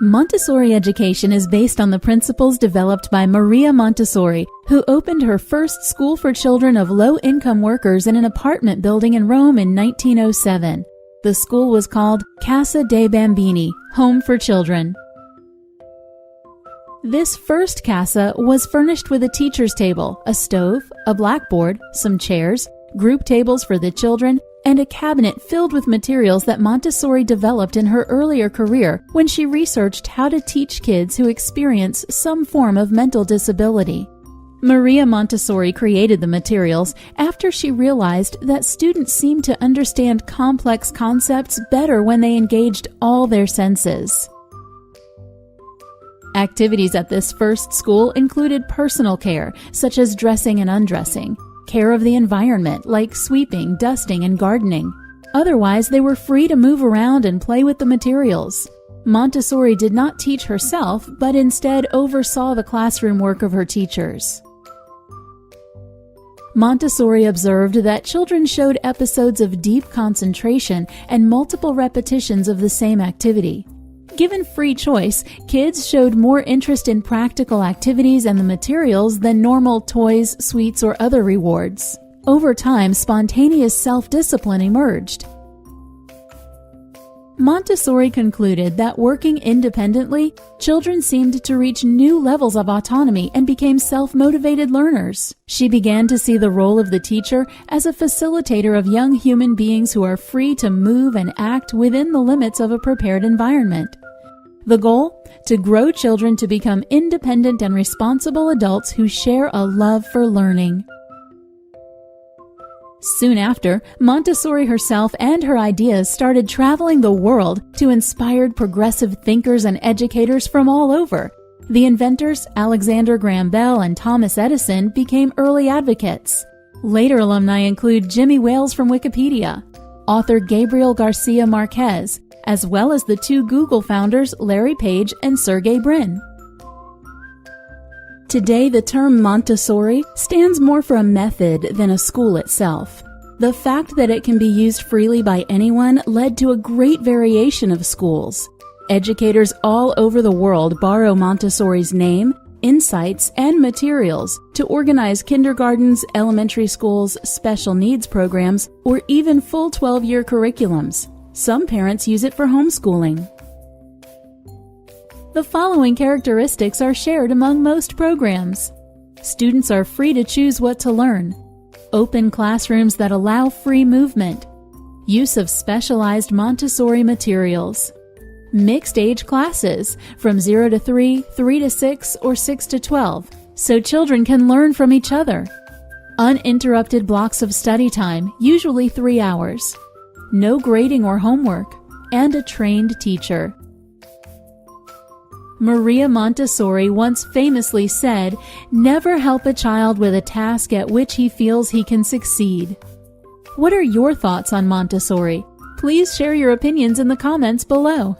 Montessori education is based on the principles developed by Maria Montessori, who opened her first school for children of low-income workers in an apartment building in Rome in 1907. The school was called Casa dei Bambini, Home for Children. This first casa was furnished with a teacher's table, a stove, a blackboard, some chairs, group tables for the children, and a cabinet filled with materials that Montessori developed in her earlier career when she researched how to teach kids who experience some form of mental disability. Maria Montessori created the materials after she realized that students seemed to understand complex concepts better when they engaged all their senses. Activities at this first school included personal care, such as dressing and undressing, care of the environment like sweeping, dusting, and gardening. Otherwise, they were free to move around and play with the materials. Montessori did not teach herself, but instead oversaw the classroom work of her teachers. Montessori observed that children showed episodes of deep concentration and multiple repetitions of the same activity. Given free choice, kids showed more interest in practical activities and the materials than normal toys, sweets, or other rewards. Over time, spontaneous self-discipline emerged. Montessori concluded that working independently, children seemed to reach new levels of autonomy and became self-motivated learners. She began to see the role of the teacher as a facilitator of young human beings who are free to move and act within the limits of a prepared environment. The goal? To grow children to become independent and responsible adults who share a love for learning. Soon after, Montessori herself and her ideas started traveling the world to inspire progressive thinkers and educators from all over. The inventors, Alexander Graham Bell and Thomas Edison, became early advocates. Later alumni include Jimmy Wales from Wikipedia, author Gabriel Garcia Marquez, as well as the two Google founders Larry Page and Sergey Brin. Today, the term Montessori stands more for a method than a school itself. The fact that it can be used freely by anyone led to a great variation of schools. Educators all over the world borrow Montessori's name, insights, and materials to organize kindergartens, elementary schools, special needs programs, or even full 12-year curriculums. Some parents use it for homeschooling. The following characteristics are shared among most programs. Students are free to choose what to learn. Open classrooms that allow free movement. Use of specialized Montessori materials. Mixed age classes from 0 to 3, 3 to 6, or 6 to 12, so children can learn from each other. Uninterrupted blocks of study time, usually 3 hours. No grading or homework, and a trained teacher. Maria Montessori once famously said, "Never help a child with a task at which he feels he can succeed." What are your thoughts on Montessori? Please share your opinions in the comments below.